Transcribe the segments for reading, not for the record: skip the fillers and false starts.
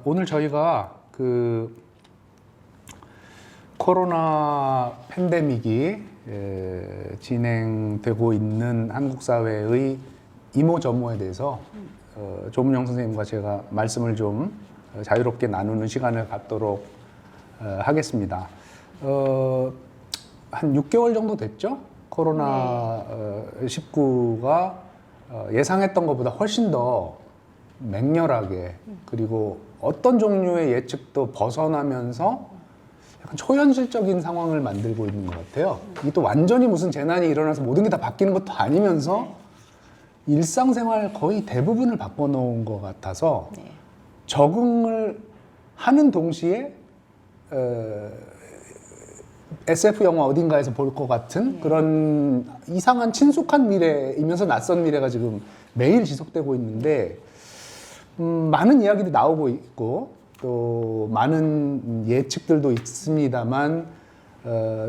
오늘 저희가 그 코로나 팬데믹이 진행되고 있는 한국 사회의 이모저모에 대해서 조문영 선생님과 제가 말씀을 좀 자유롭게 나누는 시간을 갖도록 하겠습니다. 한 6개월 정도 됐죠? 코로나 19가 예상했던 것보다 훨씬 더 맹렬하게, 그리고 어떤 종류의 예측도 벗어나면서 약간 초현실적인 상황을 만들고 있는 것 같아요. 이게 또 완전히 무슨 재난이 일어나서 모든 게 다 바뀌는 것도 아니면서 일상생활 거의 대부분을 바꿔놓은 것 같아서 적응을 하는 동시에 SF 영화 어딘가에서 볼 것 같은 그런 이상한 친숙한 미래이면서 낯선 미래가 지금 매일 지속되고 있는데, 많은 이야기도 나오고 있고 또 많은 예측들도 있습니다만,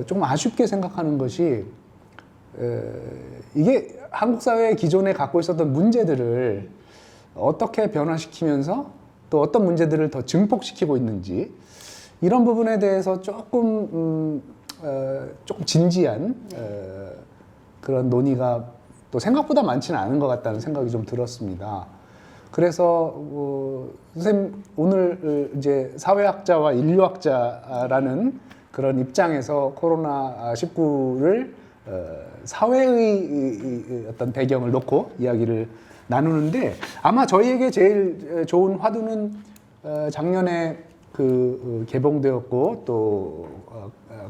조금 아쉽게 생각하는 것이 이게 한국 사회 기존에 갖고 있었던 문제들을 어떻게 변화시키면서 또 어떤 문제들을 더 증폭시키고 있는지, 이런 부분에 대해서 조금 진지한 그런 논의가 또 생각보다 많지는 않은 것 같다는 생각이 좀 들었습니다. 그래서 선생님 오늘 이제 사회학자와 인류학자라는 그런 입장에서 코로나 19를 사회의 어떤 배경을 놓고 이야기를 나누는데, 아마 저희에게 제일 좋은 화두는 작년에 그 개봉되었고 또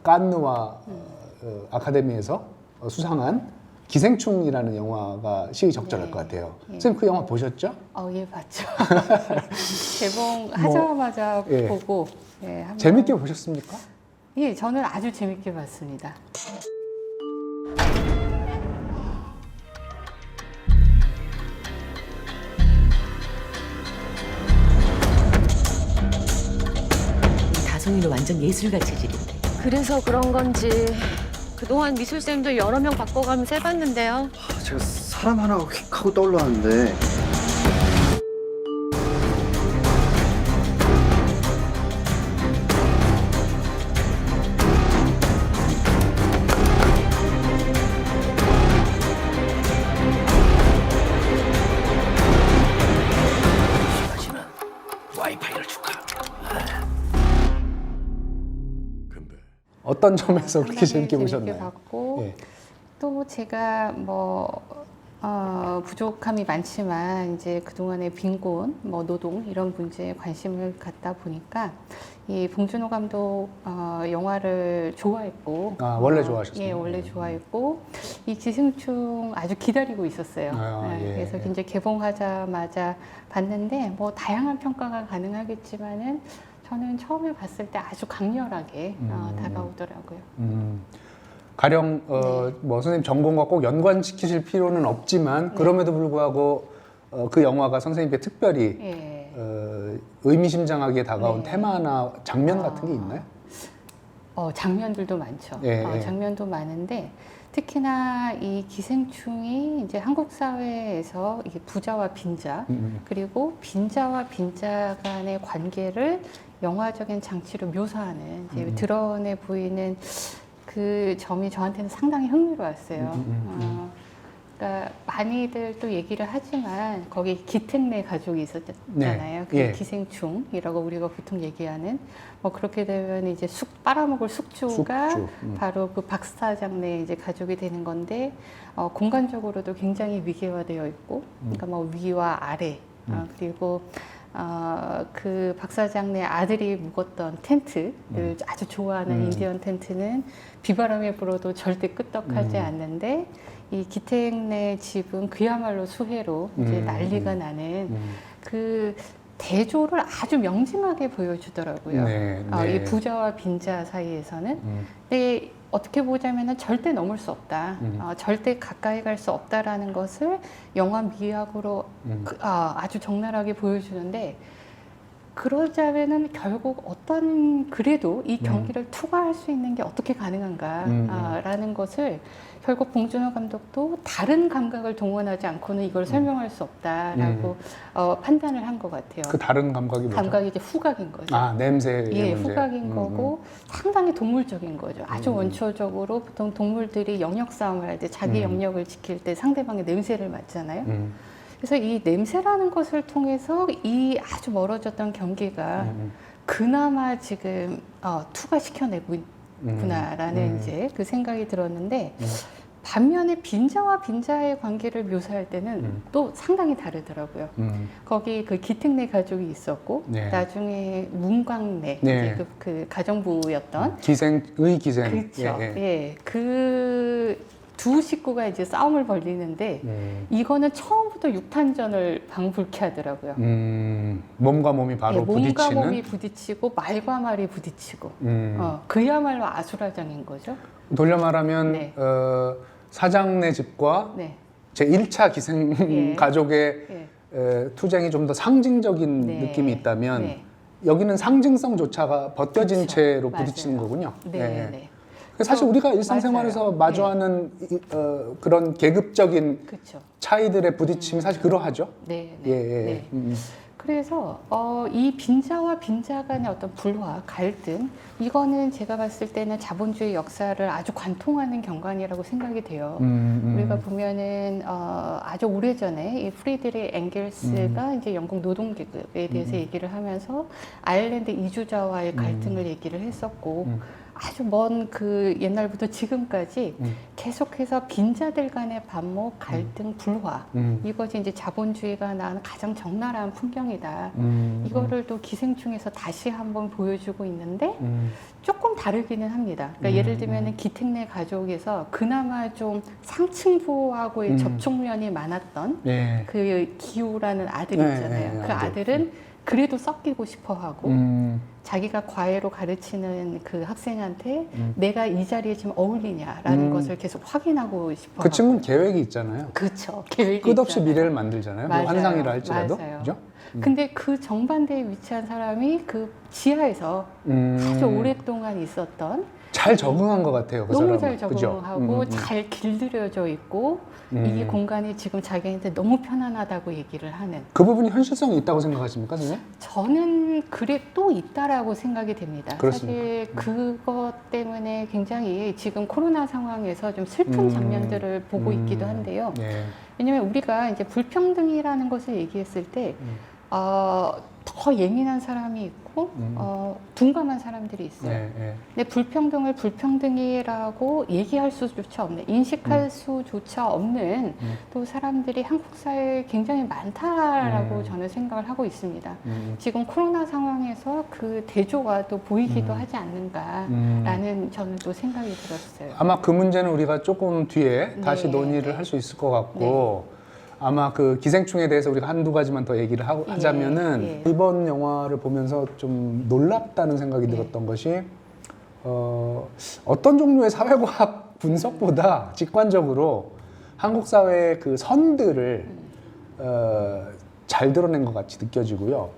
칸느와 아카데미에서 수상한 기생충이라는 영화가 시의적절할 것 같아요. 선생님 그 영화 보셨죠? 예, 봤죠. 개봉하자마자 보고. 한번... 재밌게 보셨습니까? 예, 저는 아주 재밌게 봤습니다. 다솜이는 완전 예술가 체질인데. 그래서 그런 건지 그동안 미술쌤도 여러 명 바꿔가면서 해봤는데요. 제가 사람 하나 휙 하고 떠올랐는데, 마지막 와이파이를 줄까? 근데 어떤 점에서 그렇게 재밌게 재밌게 보셨나요? 봤고, 예. 또 제가 부족함이 많지만 이제 그동안의 빈곤, 노동 이런 문제에 관심을 갖다 보니까 이 봉준호 감독 영화를 좋아했고, 원래 좋아하셨어요? 예, 원래 좋아했고 이 기생충 아주 기다리고 있었어요. 예. 그래서 이제 개봉하자마자 봤는데 다양한 평가가 가능하겠지만은 저는 처음에 봤을 때 아주 강렬하게 다가오더라고요. 가령 선생님 전공과 꼭 연관시키실 필요는 없지만 그럼에도 불구하고 그 영화가 선생님께 특별히 의미심장하게 다가온 테마나 장면 같은 게 있나요? 장면들도 많죠. 장면도 많은데 특히나 이 기생충이 이제 한국 사회에서 이게 부자와 빈자, 그리고 빈자와 빈자 간의 관계를 영화적인 장치로 묘사하는 이제 드러내 보이는 그 점이 저한테는 상당히 흥미로웠어요. 그러니까 많이들 또 얘기를 하지만 거기 기택내 가족이 있었잖아요. 그 기생충이라고 우리가 보통 얘기하는, 그렇게 되면 이제 빨아먹을 숙주가 바로 그 박사장 내 이제 가족이 되는 건데, 공간적으로도 굉장히 위계화되어 있고, 그러니까 위와 아래, 그리고 그 박사장 내 아들이 묵었던 텐트를 아주 좋아하는 인디언 텐트는 비바람이 불어도 절대 끄떡하지 않는데, 이 기택 내 집은 그야말로 수해로 이제 난리가 나는 그 대조를 아주 명징하게 보여주더라고요. 이 부자와 빈자 사이에서는. 근데 어떻게 보자면은 절대 넘을 수 없다. 절대 가까이 갈 수 없다라는 것을 영화 미학으로 아주 적나라하게 보여주는데, 그러자면은 결국 그래도 이 경기를 투과할 수 있는 게 어떻게 가능한가라는 것을 결국 봉준호 감독도 다른 감각을 동원하지 않고는 이걸 설명할 수 없다라고 판단을 한 것 같아요. 그 다른 감각이 뭐죠? 감각이 이제 후각인 거죠. 아, 냄새. 예, 후각인 거고 상당히 동물적인 거죠. 아주 음. 원초적으로 보통 동물들이 영역 싸움을 할 때 자기 영역을 지킬 때 상대방의 냄새를 맡잖아요. 그래서 이 냄새라는 것을 통해서 이 아주 멀어졌던 경기가 그나마 지금 투과시켜내고 있구나라는 이제 그 생각이 들었는데 반면에 빈자와 빈자의 관계를 묘사할 때는 또 상당히 다르더라고요. 거기 그 기특네 가족이 있었고 네. 나중에 문광래 네. 이제 그 가정부였던 기생. 그렇죠. 예, 예. 예, 그 두 식구가 이제 싸움을 벌리는데 이거는 처음부터 육탄전을 방불케 하더라고요. 몸과 몸이 바로 예, 몸과 부딪히는. 몸이 부딪히고 말과 말이 부딪히고 그야말로 아수라장인 거죠. 돌려 말하면 네. 사장네 집과 네. 제 1차 기생 예. 가족의 예. 투쟁이 좀 더 상징적인 네. 느낌이 있다면 네. 여기는 상징성조차가 벗겨진 그렇죠. 채로 맞아요. 부딪히는 거군요. 네. 예. 네. 사실 우리가 일상생활에서 맞아요. 마주하는 그런 계급적인 그렇죠. 차이들의 부딪힘이 사실 그러하죠. 네. 예, 네. 예. 네. 그래서 이 빈자와 빈자 간의 어떤 불화, 갈등 이거는 제가 봤을 때는 자본주의 역사를 아주 관통하는 경관이라고 생각이 돼요. 우리가 보면은 아주 오래전에 이 프리드리 엥겔스가 이제 영국 노동계급에 대해서 얘기를 하면서 아일랜드 이주자와의 갈등을 얘기를 했었고 아주 먼 그 옛날부터 지금까지 계속해서 빈자들 간의 반목, 갈등, 불화 이것이 이제 자본주의가 낳은 가장 적나라한 풍경이다. 이거를 또 기생충에서 다시 한번 보여주고 있는데 조금 다르기는 합니다. 그러니까 예를 들면 기택네 가족에서 그나마 좀 상층부하고의 접촉면이 많았던 예. 그 기우라는 아들이 네, 있잖아요. 네, 그 아들. 아들은 그래도 섞이고 싶어 하고 자기가 과외로 가르치는 그 학생한테 내가 이 자리에 지금 어울리냐라는 것을 계속 확인하고 싶어 그 하고. 친구는 계획이 있잖아요. 그렇죠. 계획이 끝없이 있잖아요. 미래를 만들잖아요. 뭐 맞아요. 환상이라 할지라도. 맞아요. 그죠? 근데 그 정반대에 위치한 사람이 그 지하에서 아주 오랫동안 있었던 잘 적응한 것 같아요. 그 너무 사람은. 잘 그죠? 적응하고 잘 길들여져 있고 이 공간이 지금 자기한테 너무 편안하다고 얘기를 하는 그 부분이 현실성이 있다고 생각하십니까, 선생님? 저는 그래 또 있다라고 생각이 됩니다. 그렇습니까? 사실 그것 때문에 굉장히 지금 코로나 상황에서 좀 슬픈 장면들을 보고 있기도 한데요. 예. 왜냐하면 우리가 이제 불평등이라는 것을 얘기했을 때 더 예민한 사람이 있고 둔감한 사람들이 있어요. 예, 예. 근데 불평등을 불평등이라고 얘기할 수조차 없는, 인식할 수조차 없는 또 사람들이 한국 사회에 굉장히 많다라고 저는 생각을 하고 있습니다. 지금 코로나 상황에서 그 대조가 또 보이기도 하지 않는가라는 저는 또 생각이 들었어요. 아마 그 문제는 우리가 조금 뒤에 다시 네, 논의를 네. 할 수 있을 것 같고 아마 그 기생충에 대해서 우리가 한두 가지만 더 얘기를 하자면은 예. 이번 영화를 보면서 좀 놀랍다는 생각이 들었던 것이 어떤 종류의 사회과학 분석보다 직관적으로 한국 사회의 그 선들을 잘 드러낸 것 같이 느껴지고요.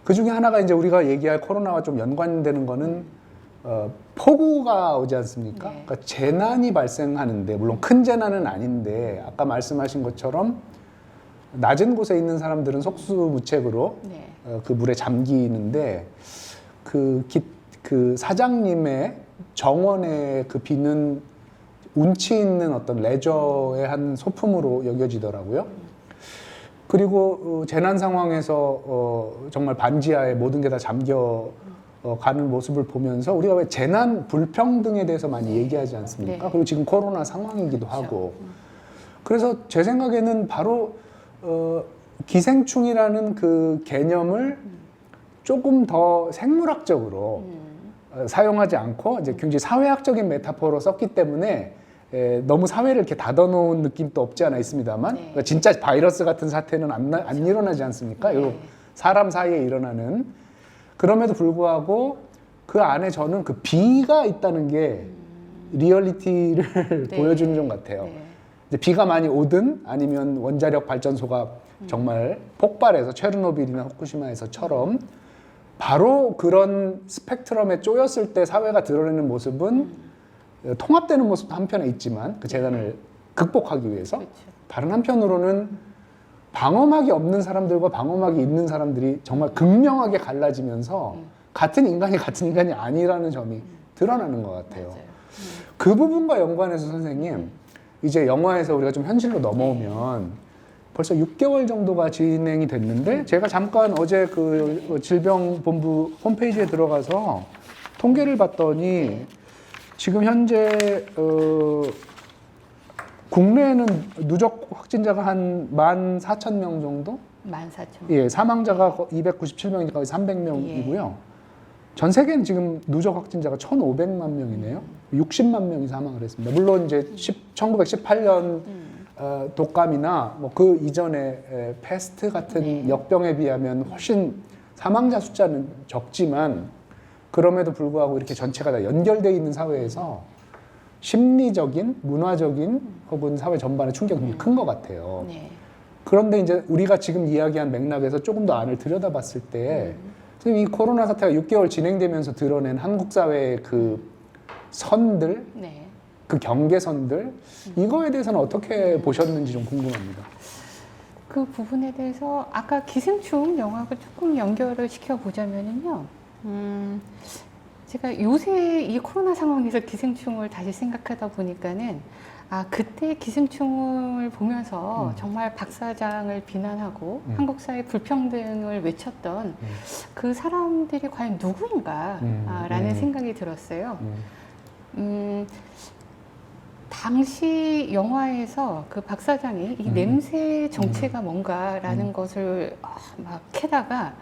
그 중에 하나가 이제 우리가 얘기할 코로나와 좀 연관되는 거는 폭우가 오지 않습니까? 네. 그러니까 재난이 발생하는데 물론 큰 재난은 아닌데 아까 말씀하신 것처럼 낮은 곳에 있는 사람들은 속수무책으로 네. 그 물에 잠기는데 그 사장님의 정원의 그 비는 운치 있는 어떤 레저의 한 소품으로 여겨지더라고요. 그리고 재난 상황에서 정말 반지하에 모든 게 다 잠겨 가는 모습을 보면서 우리가 왜 재난 불평등에 대해서 많이 얘기하지 않습니까? 네. 그리고 지금 코로나 상황이기도 하고 그래서 제 생각에는 바로 기생충이라는 그 개념을 조금 더 생물학적으로 사용하지 않고 이제 굉장히 사회학적인 메타포로 썼기 때문에 너무 사회를 이렇게 닫아놓은 느낌도 없지 않아 있습니다만 네. 그러니까 진짜 바이러스 같은 사태는 안 일어나지 않습니까? 네. 요 사람 사이에 일어나는 그럼에도 불구하고 그 안에 저는 그 비가 있다는 게 리얼리티를 네. 보여주는 것 같아요. 네. 이제 비가 많이 오든 아니면 원자력 발전소가 정말 폭발해서 체르노빌이나 후쿠시마에서처럼 바로 그런 스펙트럼에 쪼였을 때 사회가 드러내는 모습은 통합되는 모습도 한편에 있지만 그 재난을 극복하기 위해서 그렇죠. 다른 한편으로는 방어막이 없는 사람들과 방어막이 있는 사람들이 정말 극명하게 갈라지면서 같은 인간이 아니라는 점이 드러나는 것 같아요. 맞아요. 그 부분과 연관해서 선생님, 이제 영화에서 우리가 좀 현실로 넘어오면 벌써 6개월 정도가 진행이 됐는데 제가 잠깐 어제 그 질병본부 홈페이지에 들어가서 통계를 봤더니 지금 현재 국내에는 누적 확진자가 한 14,000명 정도? 14,000명. 예, 사망자가 297명이니까 거의 300명이고요. 전 세계는 지금 누적 확진자가 1,500만 명이네요. 60만 명이 사망을 했습니다. 물론 이제 1918년 독감이나 뭐 그 이전에 패스트 같은 역병에 비하면 훨씬 사망자 숫자는 적지만 그럼에도 불구하고 이렇게 전체가 다 연결되어 있는 사회에서 심리적인, 문화적인 혹은 사회 전반의 충격이 굉장히 큰 것 같아요. 네. 그런데 이제 우리가 지금 이야기한 맥락에서 조금 더 안을 들여다봤을 때 선생님, 이 코로나 사태가 6개월 진행되면서 드러낸 한국 사회의 그 선들, 네. 그 경계선들, 이거에 대해서는 어떻게 보셨는지 좀 궁금합니다. 그 부분에 대해서 아까 기생충 영화하고 조금 연결을 시켜보자면요. 제가 요새 이 코로나 상황에서 기생충을 다시 생각하다 보니까는 그때 기생충을 보면서 정말 박 사장을 비난하고 한국 사회 불평등을 외쳤던 그 사람들이 과연 누구인가 라는 생각이 들었어요. 당시 영화에서 그 박 사장이 이 냄새 정체가 뭔가라는 것을 막 캐다가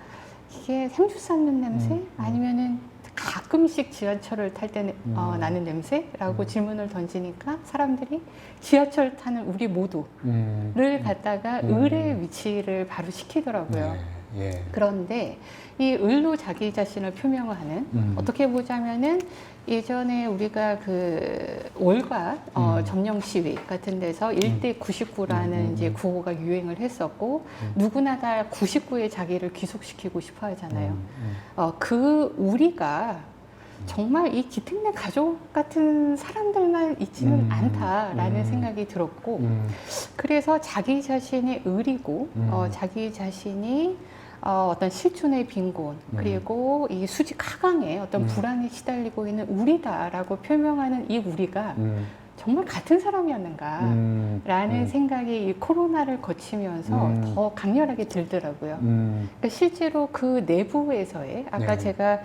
이게 생주 쌓는 냄새? 아니면은 가끔씩 지하철을 탈 때 나는 냄새라고 질문을 던지니까 사람들이 지하철 타는 우리 모두를 갖다가 을의 위치를 바로 시키더라고요. 예. 그런데 이 을로 자기 자신을 표명하는 어떻게 보자면은 예전에 우리가 그 월가 점령 시위 같은 데서 1대 99라는 이제 구호가 유행을 했었고 누구나 다 99의 자기를 귀속시키고 싶어 하잖아요. 그 우리가 정말 이 기특내 가족 같은 사람들만 있지는 않다라는 생각이 들었고 그래서 자기 자신이 을이고 자기 자신이 어떤 실존의 빈곤 그리고 이 수직 하강에 어떤 불안에 시달리고 있는 우리다라고 표명하는 이 우리가 정말 같은 사람이었는가라는 생각이 이 코로나를 거치면서 더 강렬하게 들더라고요. 그러니까 실제로 그 내부에서의 아까 제가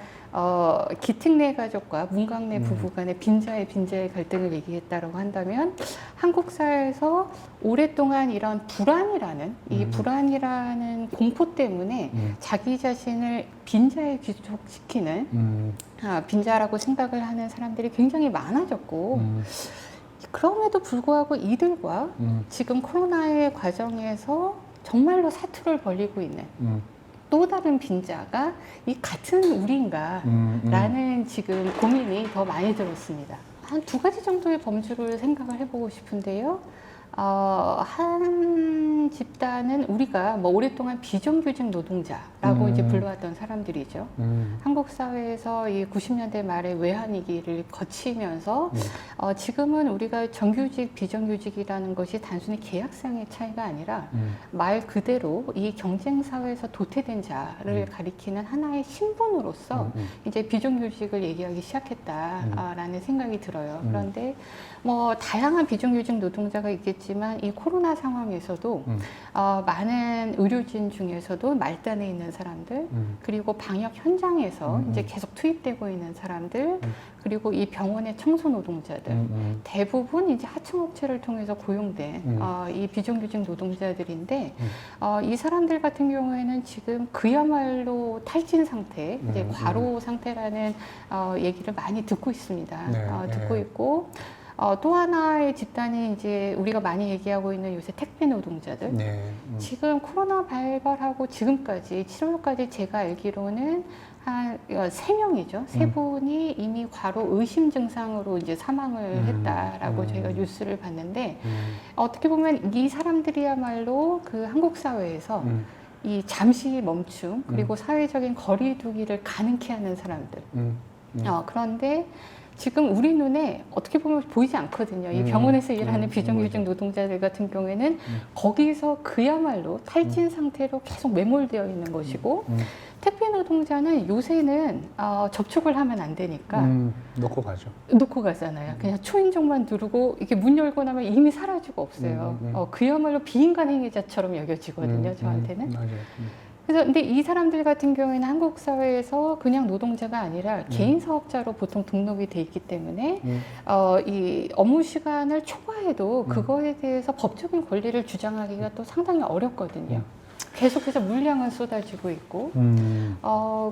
기특내 가족과 문광내 부부 간의 빈자의 갈등을 얘기했다고 한다면 한국 사회에서 오랫동안 이런 불안이라는 이 불안이라는 공포 때문에 자기 자신을 빈자에 귀속시키는 빈자라고 생각을 하는 사람들이 굉장히 많아졌고 그럼에도 불구하고 이들과 지금 코로나의 과정에서 정말로 사투를 벌이고 있는 또 다른 빈자가 이 같은 우리인가 라는 지금 고민이 더 많이 들었습니다. 한 2가지 정도의 범주를 생각을 해보고 싶은데요. 한 집단은 우리가 뭐 오랫동안 비정규직 노동자라고 이제 불러왔던 사람들이죠. 한국 사회에서 이 90년대 말에 외환위기를 거치면서 지금은 우리가 정규직, 비정규직이라는 것이 단순히 계약상의 차이가 아니라 말 그대로 이 경쟁 사회에서 도태된 자를 가리키는 하나의 신분으로서 이제 비정규직을 얘기하기 시작했다라는 생각이 들어요. 그런데 뭐 다양한 비정규직 노동자가 있겠지만 이 코로나 상황에서도 많은 의료진 중에서도 말단에 있는 사람들 그리고 방역 현장에서 이제 계속 투입되고 있는 사람들 그리고 이 병원의 청소 노동자들 대부분 이제 하청업체를 통해서 고용된 이 비정규직 노동자들인데 이 사람들 같은 경우에는 지금 그야말로 탈진 상태, 이제 과로 상태라는 얘기를 많이 듣고 있습니다. 듣고 있고. 또 하나의 집단이 이제 우리가 많이 얘기하고 있는 요새 택배 노동자들. 지금 코로나 발발하고 지금까지 7월까지 제가 알기로는 한 3명이죠. 3분이 이미 과로 의심 증상으로 이제 사망을 했다라고 저희가 뉴스를 봤는데 어떻게 보면 이 사람들이야말로 그 한국 사회에서 이 잠시 멈춤 그리고 사회적인 거리두기를 가능케 하는 사람들. 그런데 지금 우리 눈에 어떻게 보면 보이지 않거든요. 이 병원에서 일하는 비정규직 노동자들 같은 경우에는 거기서 그야말로 탈진 상태로 계속 매몰되어 있는 것이고 택배 노동자는 요새는 접촉을 하면 안 되니까 놓고 가죠. 놓고 가잖아요. 그냥 초인종만 누르고 이렇게 문 열고 나면 이미 사라지고 없어요. 그야말로 비인간 행위자처럼 여겨지거든요. 저한테는. 맞아요. 그래서 근데 이 사람들 같은 경우에는 한국 사회에서 그냥 노동자가 아니라 개인 사업자로 보통 등록이 돼 있기 때문에 이 업무 시간을 초과해도 그거에 대해서 법적인 권리를 주장하기가 또 상당히 어렵거든요. 계속해서 물량은 쏟아지고 있고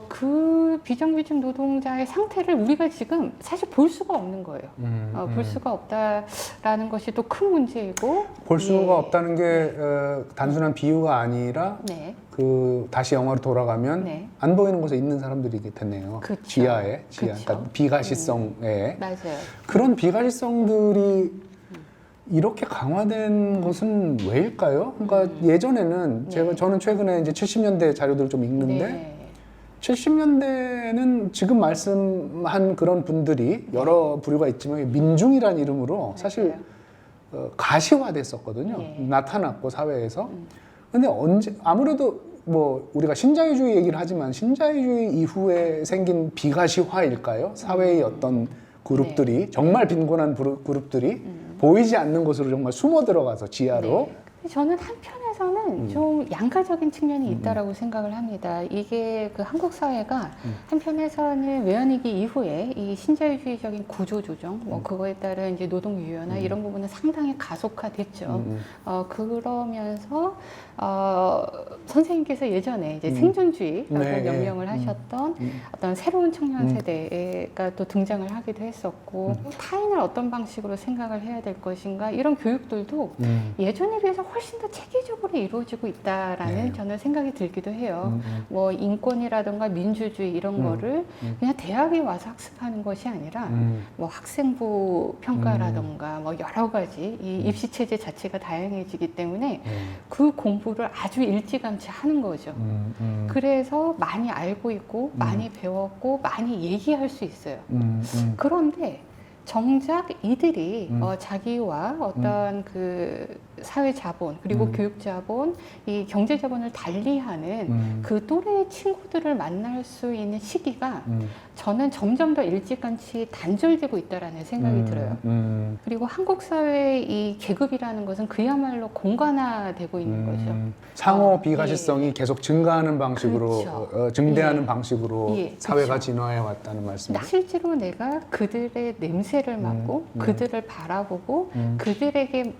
그 비정규직 노동자의 상태를 우리가 지금 사실 볼 수가 없는 거예요. 볼 수가 없다라는 것이 또 큰 문제이고 볼 수가 없다는 게 단순한 비유가 아니라 네. 다시 영화로 돌아가면 네. 안 보이는 곳에 있는 사람들이 됐네요. 그쵸. 지하, 그쵸. 그러니까 비가시성에 맞아요. 그런 비가시성들이 이렇게 강화된 것은 왜일까요? 그러니까 예전에는 네. 저는 최근에 이제 70년대 자료들을 좀 읽는데 네. 70년대는 지금 말씀한 그런 분들이 여러 부류가 있지만 민중이라는 이름으로 사실 가시화됐었거든요. 네. 나타났고 사회에서. 근데 아무래도 뭐 우리가 신자유주의 얘기를 하지만 신자유주의 이후에 생긴 비가시화일까요? 사회의 어떤 그룹들이 정말 빈곤한 그룹들이 보이지 않는 곳으로 정말 숨어 들어가서 지하로. 네. 저는 한편에서는 좀 양가적인 측면이 있다라고 생각을 합니다. 이게 그 한국 사회가 한편에서는 외환위기 이후에 이 신자유주의적인 구조 조정, 뭐 그거에 따른 이제 노동 유연화 이런 부분은 상당히 가속화됐죠. 그러면서 선생님께서 예전에 이제 생존주의라고 네. 명명을 하셨던 어떤 새로운 청년 세대가 또 등장을 하기도 했었고 타인을 어떤 방식으로 생각을 해야 될 것인가 이런 교육들도 예전에 비해서 훨씬 더 체계적으로 이루어지고 있다라는 네. 저는 생각이 들기도 해요. 뭐 인권이라든가 민주주의 이런 거를 그냥 대학에 와서 학습하는 것이 아니라 뭐 학생부 평가라든가 뭐 여러 가지 이 입시 체제 자체가 다양해지기 때문에 그 공부를 아주 일찌감치 하는 거죠. 그래서 많이 알고 있고 많이 배웠고 많이 얘기할 수 있어요. 그런데 정작 이들이 자기와 어떤 그 사회 자본 그리고 교육 자본, 이 경제 자본을 달리하는 그 또래의 친구들을 만날 수 있는 시기가 저는 점점 더 일찌감치 단절되고 있다라는 생각이 들어요. 그리고 한국 사회의 이 계급이라는 것은 그야말로 공간화되고 있는 거죠. 상호 비가시성이 계속 증가하는 방식으로 그렇죠. 증대하는 방식으로 사회가 그렇죠. 진화해 왔다는 말씀이죠. 실제로 내가 그들의 냄새를 맡고 그들을 바라보고 그들에게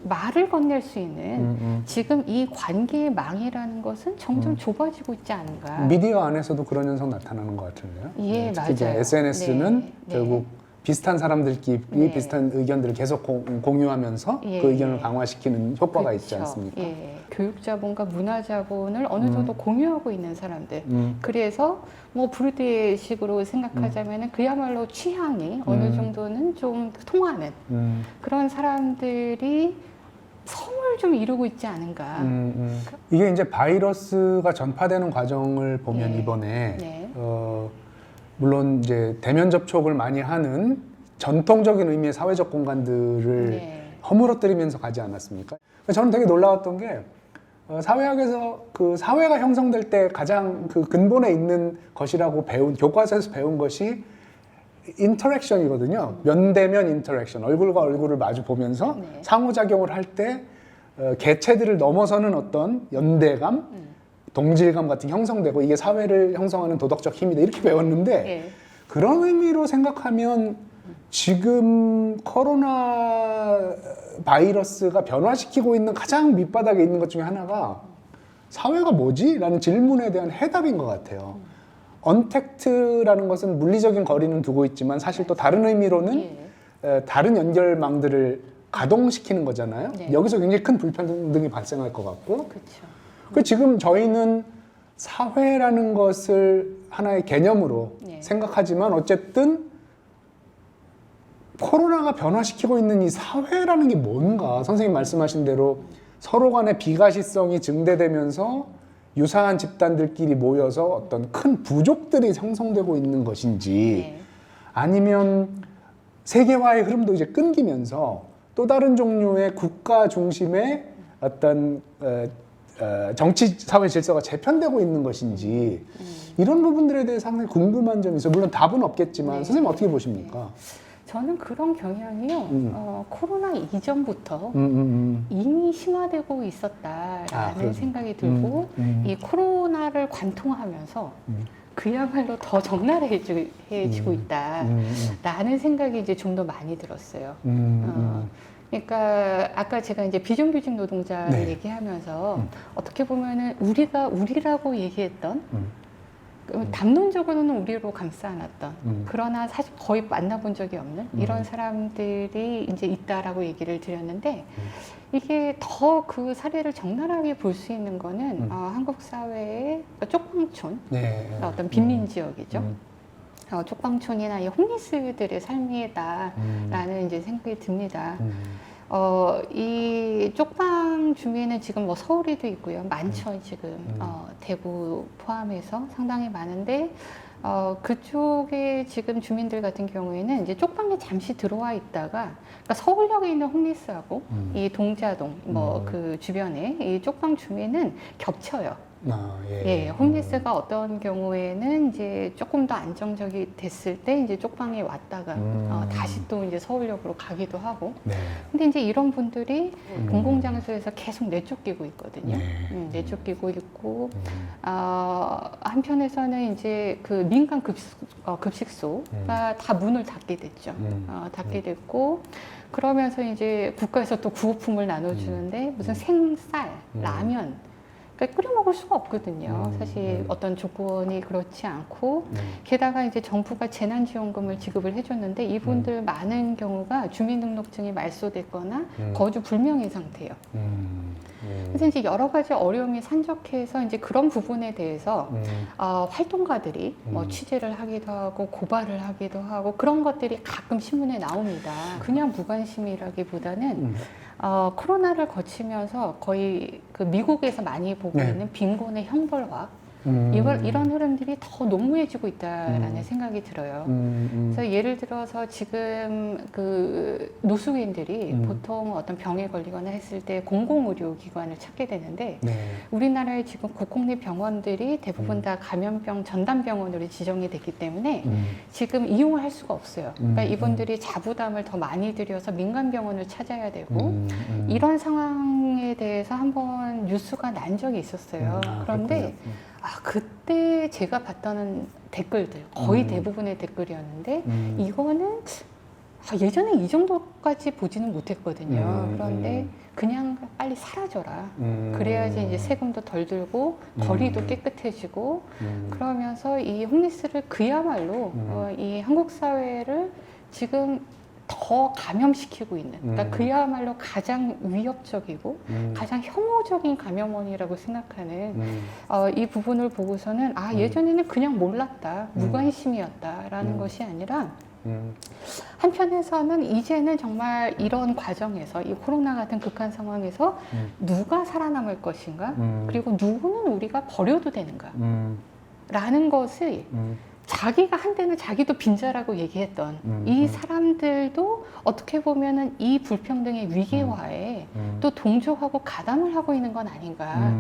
말을 건넬 수 있는 지금 이 관계의 망이라는 것은 점점 좁아지고 있지 않은가. 미디어 안에서도 그런 현상 나타나는 것 같은데요. 예, 특히 이제 맞아요. SNS는 네, 결국 비슷한 사람들끼리 네. 비슷한 의견들을 계속 공유하면서 예, 그 의견을 예. 강화시키는 효과가 있지 그렇죠. 않습니까? 예. 교육 자본과 문화 자본을 어느 정도 공유하고 있는 사람들. 그래서 뭐 브루드식으로 생각하자면은 그야말로 취향이 어느 정도는 좀 통하는 그런 사람들이 성을 좀 이루고 있지 않은가. 이게 이제 바이러스가 전파되는 과정을 보면 네. 이번에 네. 물론 이제 대면 접촉을 많이 하는 전통적인 의미의 사회적 공간들을 네. 허물어뜨리면서 가지 않았습니까? 저는 되게 놀라웠던 게 사회학에서 그 사회가 형성될 때 가장 그 근본에 있는 것이라고 교과서에서 배운 것이 인터랙션이거든요. 면대면 인터랙션, 얼굴과 얼굴을 마주 보면서 네. 상호작용을 할 때 개체들을 넘어서는 어떤 연대감, 동질감 같은 게 형성되고 이게 사회를 형성하는 도덕적 힘이다 이렇게 배웠는데 예. 그런 의미로 생각하면 지금 코로나 바이러스가 변화시키고 있는 가장 밑바닥에 있는 것 중에 하나가 사회가 뭐지? 라는 질문에 대한 해답인 것 같아요. 언택트라는 것은 물리적인 거리는 두고 있지만 사실 또 다른 의미로는 다른 연결망들을 가동시키는 거잖아요. 네. 여기서 굉장히 큰 불평등이 발생할 것 같고 그렇죠. 그 지금 저희는 사회라는 것을 하나의 개념으로 네. 생각하지만 어쨌든 코로나가 변화시키고 있는 이 사회라는 게 뭔가 선생님 말씀하신 대로 서로 간의 비가시성이 증대되면서 유사한 집단들끼리 모여서 어떤 큰 부족들이 형성되고 있는 것인지 네. 아니면 세계화의 흐름도 이제 끊기면서 또 다른 종류의 국가 중심의 어떤 정치 사회 질서가 재편되고 있는 것인지 이런 부분들에 대해 상당히 궁금한 점이 있어요. 물론 답은 없겠지만 네. 선생님 어떻게 보십니까? 저는 그런 경향이요. 코로나 이전부터 음. 이미 심화되고 있었다라는 그렇죠. 생각이 들고 이 코로나를 관통하면서 그야말로 더 적나라해지고 있다라는 생각이 이제 좀 더 많이 들었어요. 그러니까 아까 제가 이제 비정규직 노동자를 네. 얘기하면서 어떻게 보면은 우리라고 얘기했던 음. 담론적으로는 우리로 감싸 안았던 그러나 사실 거의 만나본 적이 없는 이런 사람들이 이제 있다라고 얘기를 드렸는데 이게 더 그 사례를 적나라하게 볼 수 있는 거는 한국 사회의 쪽방촌 네. 어떤 빈민 지역이죠. 쪽방촌이나 이 홈리스들의 삶이다라는 이제 생각이 듭니다. 이 쪽방 주민은 지금 뭐 서울에도 있고요. 많죠, 지금. 대구 포함해서 상당히 많은데, 그쪽에 지금 주민들 같은 경우에는 이제 쪽방에 잠시 들어와 있다가, 그러니까 서울역에 있는 홈리스하고 이 동자동, 뭐 그 주변에 이 쪽방 주민은 겹쳐요. 예, 홈리스가 어떤 경우에는 이제 조금 더 안정적이 됐을 때 이제 쪽방에 왔다가 다시 또 이제 서울역으로 가기도 하고. 네. 근데 이제 이런 분들이 공공장소에서 계속 내쫓기고 있거든요. 네. 내쫓기고 있고, 한편에서는 이제 그 민간 급식소가 다 문을 닫게 됐죠. 닫게 됐고, 그러면서 이제 국가에서 또 구호품을 나눠주는데 무슨 생쌀, 라면, 그러니까 끓여 먹을 수가 없거든요. 사실 어떤 조건이 그렇지 않고 게다가 이제 정부가 재난지원금을 지급을 해줬는데 이분들 많은 경우가 주민등록증이 말소됐거나 거주 불명의 상태예요. 그래서 이제 여러 가지 어려움이 산적해서 이제 그런 부분에 대해서 활동가들이 뭐 취재를 하기도 하고 고발을 하기도 하고 그런 것들이 가끔 신문에 나옵니다. 그냥 무관심이라기보다는 코로나를 거치면서 거의 그 미국에서 많이 보고 네. 있는 빈곤의 형벌화 이런 흐름들이 더 농후해지고 있다라는 생각이 들어요. 그래서 예를 들어서 지금 그 노숙인들이 보통 어떤 병에 걸리거나 했을 때 공공의료기관을 찾게 되는데 네. 우리나라의 지금 국공립 병원들이 대부분 다 감염병 전담병원으로 지정이 됐기 때문에 지금 이용을 할 수가 없어요. 그러니까 이분들이 자부담을 더 많이 들여서 민간병원을 찾아야 되고 이런 상황에 대해서 한번 뉴스가 난 적이 있었어요. 그런데 그때 제가 봤던 댓글들 거의 대부분의 댓글이었는데 이거는 예전에 이 정도까지 보지는 못했거든요. 그런데 그냥 빨리 사라져라. 그래야지 이제 세금도 덜 들고 거리도 깨끗해지고 그러면서 이 홈리스를 그야말로 이 한국 사회를 지금 더 감염시키고 있는 그러니까 그야말로 가장 위협적이고 가장 혐오적인 감염원이라고 생각하는 이 부분을 보고서는 예전에는 그냥 몰랐다 무관심이었다라는 것이 아니라 한편에서는 이제는 정말 이런 과정에서 이 코로나 같은 극한 상황에서 누가 살아남을 것인가 그리고 누구는 우리가 버려도 되는가 라는 것을 자기가 한때는 자기도 빈자라고 얘기했던 이 사람들도 어떻게 보면은 이 불평등의 위기화에 또 동조하고 가담을 하고 있는 건 아닌가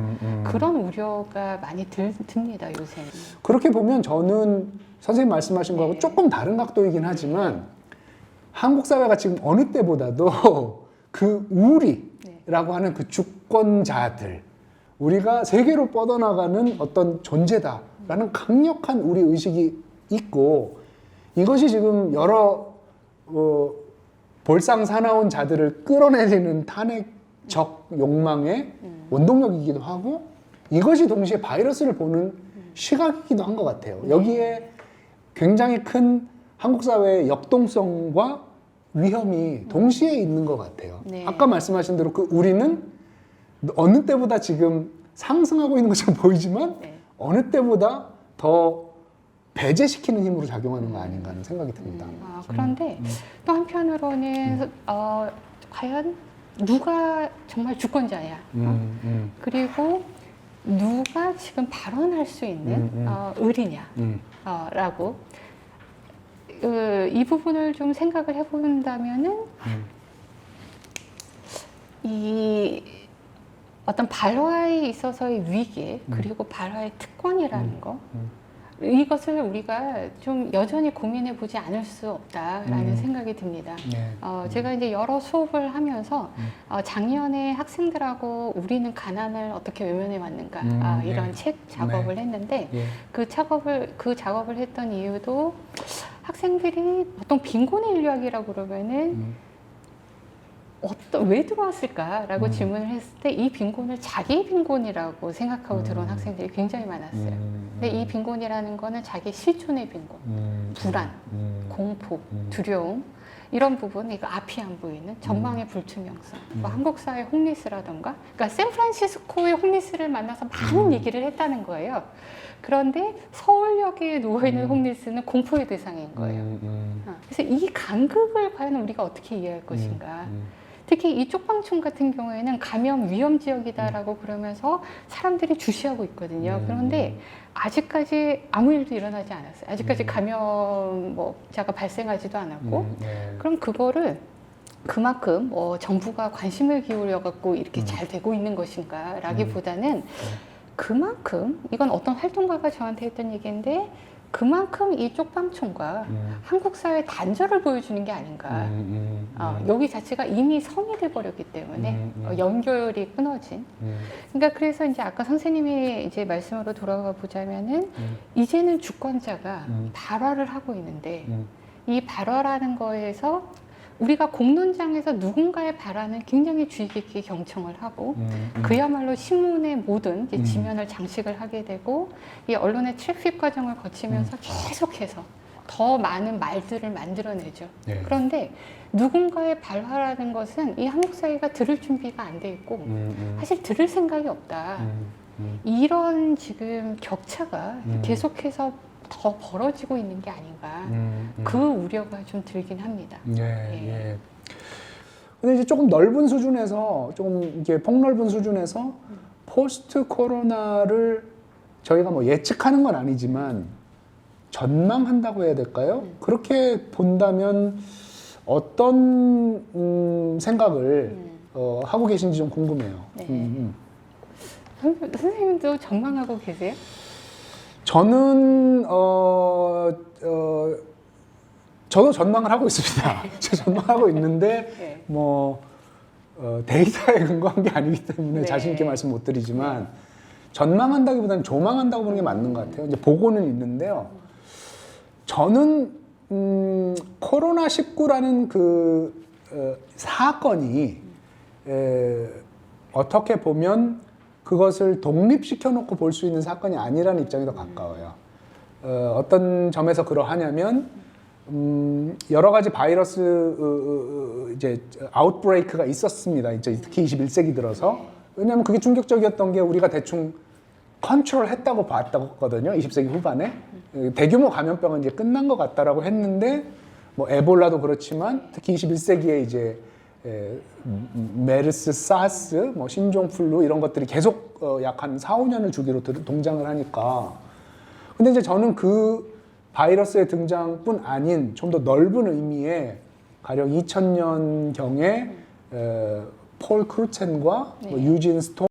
그런 우려가 많이 듭니다 요새는. 그렇게 보면 저는 선생님 말씀하신 거하고 조금 다른 각도이긴 하지만 한국 사회가 지금 어느 때보다도 그 우리라고 하는 그 주권자들 우리가 세계로 뻗어나가는 어떤 존재다라는 강력한 우리 의식이 있고 이것이 지금 여러 볼상 사나운 자들을 끌어내리는 탄핵적 욕망의 원동력이기도 하고 이것이 동시에 바이러스를 보는 시각이기도 한 것 같아요. 여기에 굉장히 큰 한국 사회의 역동성과 위험이 동시에 있는 것 같아요. 네. 아까 말씀하신 대로 그 우리는 어느 때보다 지금 상승하고 있는 것처럼 보이지만 네. 어느 때보다 더 배제시키는 힘으로 작용하는 거 아닌가 하는 생각이 듭니다. 그런데 또 한편으로는 과연 누가 정말 주권자야? 그리고 누가 지금 발언할 수 있는 을이냐 라고 이 부분을 좀 생각을 해본다면은 이 어떤 발화에 있어서의 위기 그리고 발화의 특권이라는 거 이것을 우리가 좀 여전히 고민해 보지 않을 수 없다라는 생각이 듭니다. 네. 제가 이제 여러 수업을 하면서 작년에 학생들하고 우리는 가난을 어떻게 외면해 왔는가 이런 네. 책 작업을 했는데 예. 그 작업을 했던 이유도 학생들이 보통 빈곤의 인류학이라고 그러면은 왜 들어왔을까라고 질문을 했을 때 이 빈곤을 자기 빈곤이라고 생각하고 들어온 학생들이 굉장히 많았어요. 근데 이 빈곤이라는 거는 자기 실존의 빈곤, 불안, 공포, 두려움 이런 부분, 이거 앞이 안 보이는 전망의 불투명성, 뭐 한국 사회 홈리스라던가, 그러니까 샌프란시스코의 홈리스를 만나서 많은 얘기를 했다는 거예요. 그런데 서울역에 누워있는 홈리스는 공포의 대상인 거예요. 그래서 이 간극을 과연 우리가 어떻게 이해할 것인가. 특히 이 쪽방촌 같은 경우에는 감염 위험 지역이다라고 그러면서 사람들이 주시하고 있거든요. 그런데 아직까지 아무 일도 일어나지 않았어요. 아직까지 감염자가 발생하지도 않았고, 그럼 그거를 그만큼 정부가 관심을 기울여 갖고 이렇게 잘 되고 있는 것인가라기보다는 그만큼 이건 어떤 활동가가 저한테 했던 얘기인데 그만큼 이 쪽방촌과 한국 사회의 단절을 보여주는 게 아닌가. 여기 자체가 이미 성이 돼 버렸기 때문에 연결이 끊어진. 그러니까 그래서 이제 아까 선생님이 이제 말씀으로 돌아가 보자면은 이제는 주권자가 발화를 하고 있는데 이 발화라는 거에서 우리가 공론장에서 누군가의 발언은 굉장히 주의 깊게 경청을 하고 그야말로 신문의 모든 이제 지면을 장식을 하게 되고 이 언론의 트래픽 과정을 거치면서 계속해서 더 많은 말들을 만들어내죠. 네. 그런데 누군가의 발화라는 것은 이 한국 사회가 들을 준비가 안 돼 있고 사실 들을 생각이 없다. 이런 지금 격차가 계속해서 더 벌어지고 있는 게 아닌가. 그 우려가 좀 들긴 합니다. 예. 근데 이제 조금 넓은 수준에서, 조금 이게 폭넓은 수준에서 포스트 코로나를 저희가 뭐 예측하는 건 아니지만 전망한다고 해야 될까요? 그렇게 본다면 어떤 생각을 하고 계신지 좀 궁금해요. 네. 선생님도 전망하고 계세요? 저는 저도 전망을 하고 있습니다. 저 전망하고 있는데 네. 데이터에 근거한 게 아니기 때문에 네. 자신 있게 말씀 못 드리지만 전망한다기보다는 조망한다고 보는 게 맞는 것 같아요. 이제 보고는 있는데요. 저는 코로나19라는 그 사건이 어떻게 보면 그것을 독립시켜 놓고 볼 수 있는 사건이 아니라는 입장이 더 가까워요. 어떤 점에서 그러하냐면 여러 가지 바이러스 이제 아웃브레이크가 있었습니다. 이제 특히 21세기 들어서. 왜냐하면 그게 충격적이었던 게 우리가 대충 컨트롤 했다고 봤거든요. 20세기 후반에. 대규모 감염병은 이제 끝난 것 같다라고 했는데 뭐 에볼라도 그렇지만 특히 21세기에 이제 메르스, 사스, 뭐 신종플루 이런 것들이 계속 약 한 4, 5년을 주기로 동장을 하니까. 근데 이제 저는 그 바이러스의 등장뿐 아닌 좀 더 넓은 의미의 가령 2000년경에 폴 크루첸과 뭐 유진 스톰